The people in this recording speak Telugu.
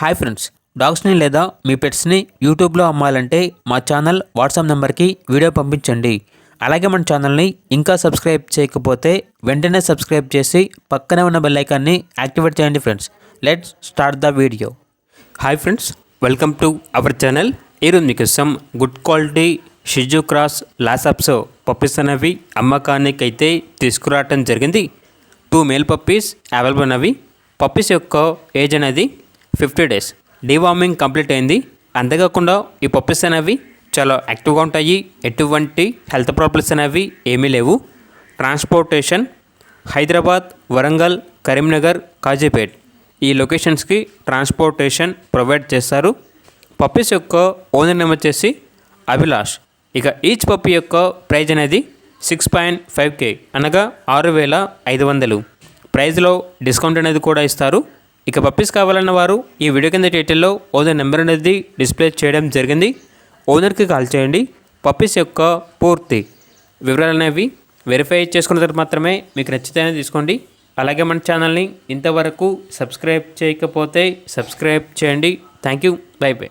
హాయ్ ఫ్రెండ్స్, డాగ్స్ని లేదా మీ పెట్స్ని యూట్యూబ్లో అమ్మాలంటే మా ఛానల్ వాట్సాప్ నెంబర్కి వీడియో పంపించండి. అలాగే మన ఛానల్ని ఇంకా సబ్స్క్రైబ్ చేయకపోతే వెంటనే సబ్స్క్రైబ్ చేసి పక్కనే ఉన్న బెల్ ఐకాన్ని యాక్టివేట్ చేయండి friends. Let's start the video. Hi friends, welcome to our channel. ఈరోజు మీకోసం గుడ్ క్వాలిటీ షిజు క్రాస్ లాసాప్స్ పప్పీస్ అనేవి అమ్మకానికి అయితే తీసుకురావటం జరిగింది. 2 మేల్ పప్పీస్ అవైలబుల్ ఉన్నవి. పప్పీస్ యొక్క ఏజ్ అనేది 50 days. డీవార్మింగ్ కంప్లీట్ అయింది. అంతేకాకుండా ఈ పప్పీస్ అనేవి చాలా యాక్టివ్గా ఉంటాయి. ఎటువంటి హెల్త్ ప్రాబ్లమ్స్ అనేవి ఏమీ లేవు. ట్రాన్స్పోర్టేషన్ హైదరాబాద్, వరంగల్, కరీంనగర్, కాజీపేట్ ఈ లొకేషన్స్కి ట్రాన్స్పోర్టేషన్ ప్రొవైడ్ చేస్తారు. పప్పీస్ యొక్క ఓనర్ నేమ్ వచ్చేసి అభిలాష్. ఇక ఈచ్ పప్పీ యొక్క ప్రైజ్ అనేది 6.5K అనగా 6,500. ప్రైజ్లో డిస్కౌంట్ అనేది కూడా ఇస్తారు. ఇక పప్పీస్ కావాలన్న వారు ఈ వీడియో కింద టైటిల్లో ఓనర్ నెంబర్ అనేది డిస్ప్లే చేయడం జరిగింది. ఓనర్కి కాల్ చేయండి. పప్పీస్ యొక్క పూర్తి వివరాలు అనేవి వెరిఫై చేసుకున్న తర్వాత మాత్రమే మీకు నచ్చితేనే తీసుకోండి. అలాగే మన ఛానల్ని ఇంతవరకు సబ్స్క్రైబ్ చేయకపోతే సబ్స్క్రైబ్ చేయండి. Thank you. By by.